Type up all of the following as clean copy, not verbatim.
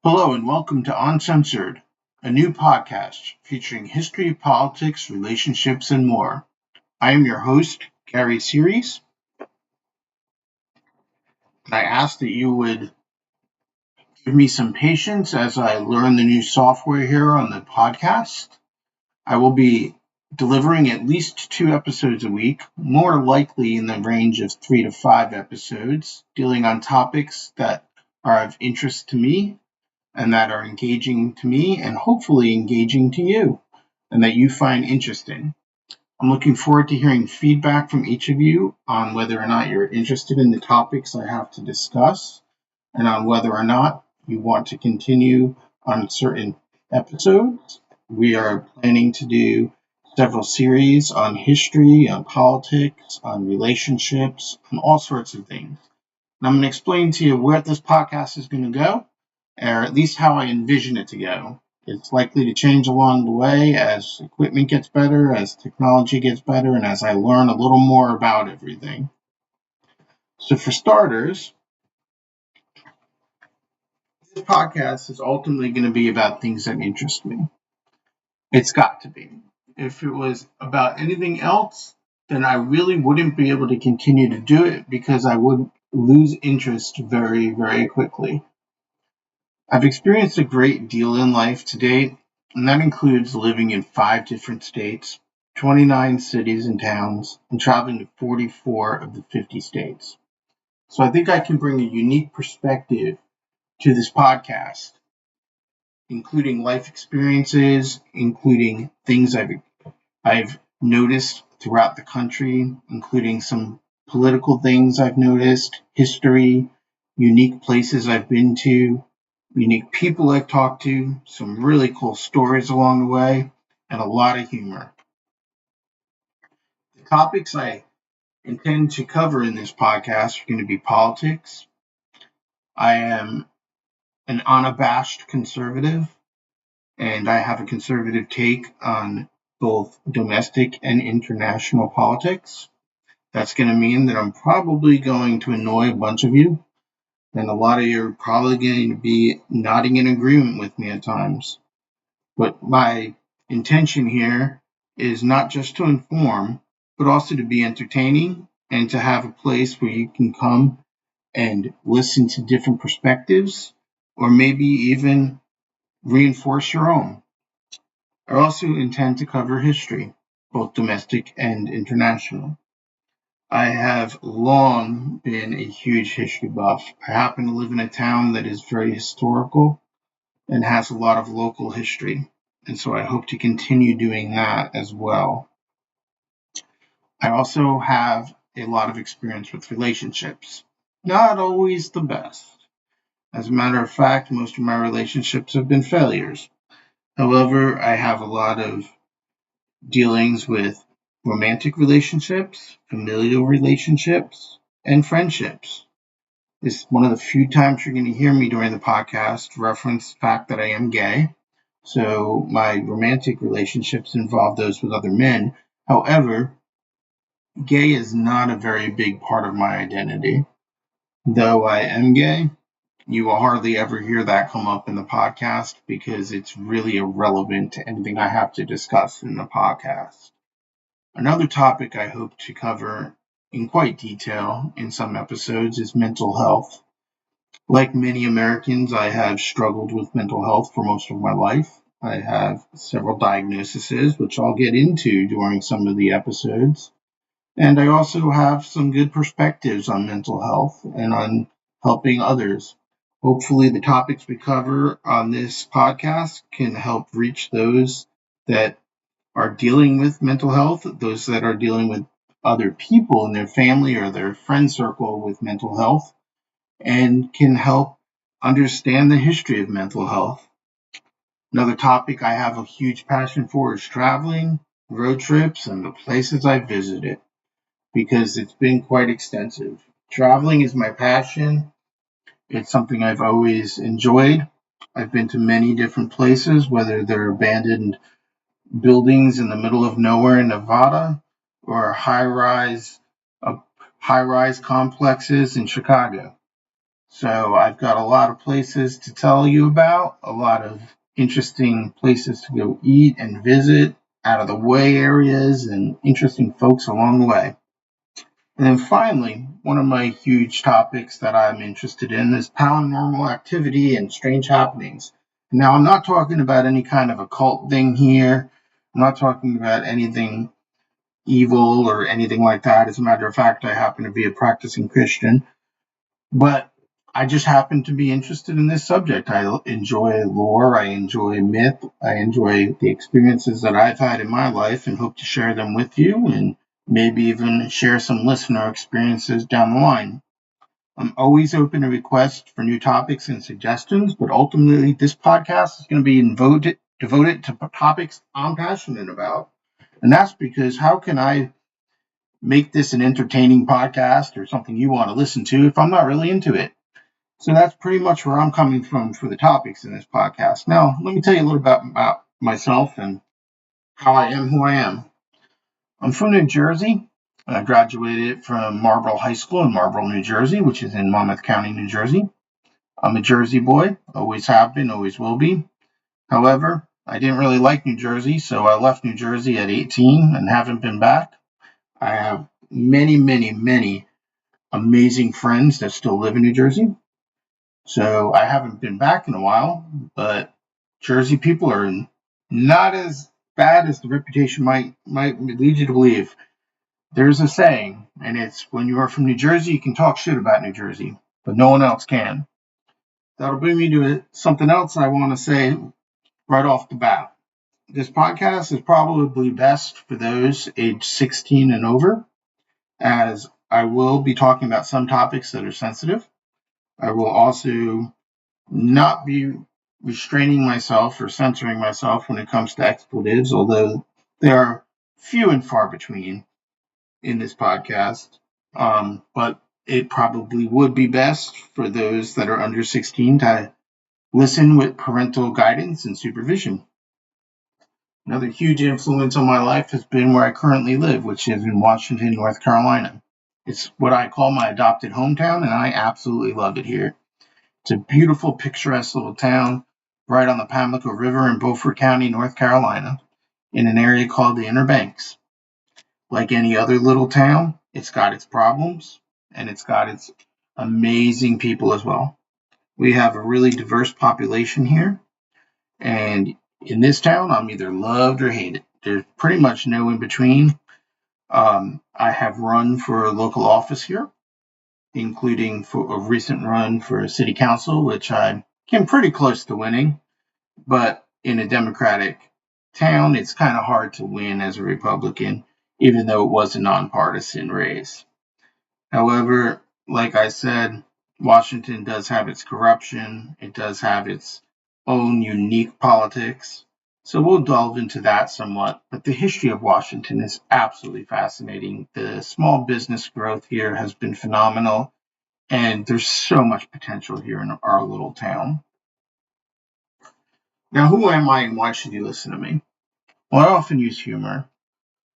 Hello and welcome to Uncensored, a new podcast featuring history, politics, relationships, and more. I am your host, Gary Series, and I ask that you would give me some patience as I learn the new software here on the podcast. I will be delivering at least 2 episodes a week, more likely in the range of 3 to 5 episodes, dealing on topics that are of interest to me and that are engaging to me and hopefully engaging to you and that you find interesting. I'm looking forward to hearing feedback from each of you on whether or not you're interested in the topics I have to discuss and on whether or not you want to continue on certain episodes. We are planning to do several series on history, on politics, on relationships, on all sorts of things. And I'm going to explain to you where this podcast is going to go, or at least how I envision it to go. It's likely to change along the way as equipment gets better, as technology gets better, and as I learn a little more about everything. So, for starters, this podcast is ultimately going to be about things that interest me. It's got to be. If it was about anything else, then I really wouldn't be able to continue to do it because I would lose interest very, very quickly. I've experienced a great deal in life to date, and that includes living in 5 different states, 29 cities and towns, and traveling to 44 of the 50 states. So I think I can bring a unique perspective to this podcast, including life experiences, including things I've noticed throughout the country, including some political things I've noticed, history, unique places I've been to, unique people I've talked to, some really cool stories along the way, and a lot of humor. The topics I intend to cover in this podcast are going to be politics. I am an unabashed conservative, and I have a conservative take on both domestic and international politics. That's going to mean that I'm probably going to annoy a bunch of you, and a lot of you are probably going to be nodding in agreement with me at times. But my intention here is not just to inform, but also to be entertaining and to have a place where you can come and listen to different perspectives or maybe even reinforce your own. I also intend to cover history, both domestic and international. I have long been a huge history buff. I happen to live in a town that is very historical and has a lot of local history, and so I hope to continue doing that as well. I also have a lot of experience with relationships. Not always the best. As a matter of fact, most of my relationships have been failures. However, I have a lot of dealings with romantic relationships, familial relationships, and friendships. This is one of the few times you're going to hear me during the podcast reference the fact that I am gay. So my romantic relationships involve those with other men. However, gay is not a very big part of my identity. Though I am gay, you will hardly ever hear that come up in the podcast because it's really irrelevant to anything I have to discuss in the podcast. Another topic I hope to cover in quite detail in some episodes is mental health. Like many Americans, I have struggled with mental health for most of my life. I have several diagnoses, which I'll get into during some of the episodes. And I also have some good perspectives on mental health and on helping others. Hopefully, the topics we cover on this podcast can help reach those that are dealing with mental health, those that are dealing with other people in their family or their friend circle with mental health, and can help understand the history of mental health. Another topic I have a huge passion for is traveling, road trips, and the places I visited, because it's been quite extensive. Traveling is my passion. It's something I've always enjoyed. I've been to many different places, whether they're abandoned buildings in the middle of nowhere in Nevada or high-rise complexes in Chicago. So I've got a lot of places to tell you about, a lot of interesting places to go eat and visit, out of the way areas, and interesting folks along the way. And then finally, one of my huge topics that I'm interested in is paranormal activity and strange happenings. Now, I'm not talking about any kind of occult thing here. I'm not talking about anything evil or anything like that. As a matter of fact, I happen to be a practicing Christian, but I just happen to be interested in this subject. I enjoy lore, I enjoy myth, I enjoy the experiences that I've had in my life and hope to share them with you and maybe even share some listener experiences down the line. I'm always open to requests for new topics and suggestions, but ultimately, this podcast is going to be devoted to topics I'm passionate about. And that's because how can I make this an entertaining podcast or something you want to listen to if I'm not really into it? So that's pretty much where I'm coming from for the topics in this podcast. Now, let me tell you a little bit about myself and how I am who I am. I'm from New Jersey. I graduated from Marlboro High School in Marlboro, New Jersey, which is in Monmouth County, New Jersey. I'm a Jersey boy, always have been, always will be. However, I didn't really like New Jersey, so I left New Jersey at 18 and haven't been back. I have many, many, many amazing friends that still live in New Jersey. So I haven't been back in a while, but Jersey people are not as bad as the reputation might lead you to believe. There's a saying, and it's when you are from New Jersey, you can talk shit about New Jersey, but no one else can. That'll bring me to something else I want to say right off the bat. This podcast is probably best for those age 16 and over, as I will be talking about some topics that are sensitive. I will also not be restraining myself or censoring myself when it comes to expletives, although they are few and far between in this podcast. But it probably would be best for those that are under 16 to listen with parental guidance and supervision. Another huge influence on my life has been where I currently live, which is in Washington, North Carolina. It's what I call my adopted hometown, and I absolutely love it here. It's a beautiful, picturesque little town right on the Pamlico River in Beaufort County, North Carolina, in an area called the Inner Banks. Like any other little town, it's got its problems and it's got its amazing people as well. We have a really diverse population here, and in this town, I'm either loved or hated. There's pretty much no in between. I have run for local office here, including for a recent run for city council, which I came pretty close to winning. But in a Democratic town, it's kind of hard to win as a Republican, even though it was a nonpartisan race. However, like I said, Washington does have its corruption. It does have its own unique politics. So we'll delve into that somewhat. But the history of Washington is absolutely fascinating. The small business growth here has been phenomenal. And there's so much potential here in our little town. Now, who am I and why should you listen to me? Well, I often use humor.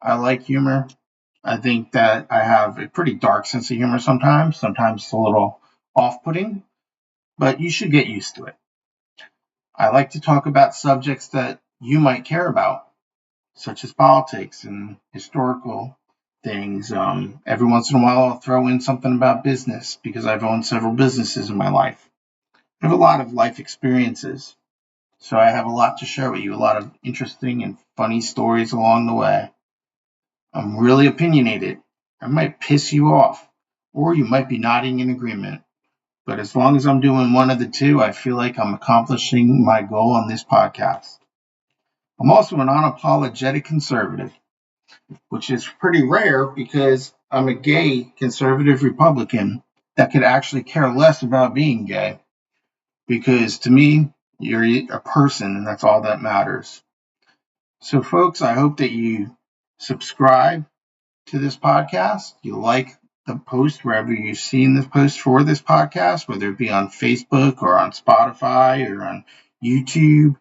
I like humor. I think that I have a pretty dark sense of humor sometimes. Sometimes it's a little off putting, but you should get used to it. I like to talk about subjects that you might care about, such as politics and historical things. Every once in a while, I'll throw in something about business because I've owned several businesses in my life. I have a lot of life experiences. So I have a lot to share with you, a lot of interesting and funny stories along the way. I'm really opinionated. I might piss you off, or you might be nodding in agreement. But as long as I'm doing one of the two, I feel like I'm accomplishing my goal on this podcast. I'm also an unapologetic conservative, which is pretty rare because I'm a gay conservative Republican that could actually care less about being gay. Because to me, you're a person, and that's all that matters. So, folks, I hope that you subscribe to this podcast. You like the post wherever you've seen this post for this podcast, whether it be on Facebook or on Spotify or on YouTube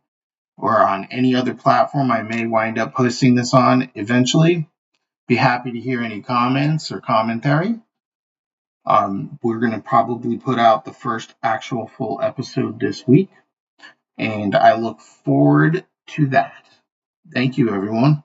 or on any other platform I may wind up posting this on eventually. Be happy to hear any comments or commentary. We're going to probably put out the first actual full episode this week, and I look forward to that. Thank you, everyone.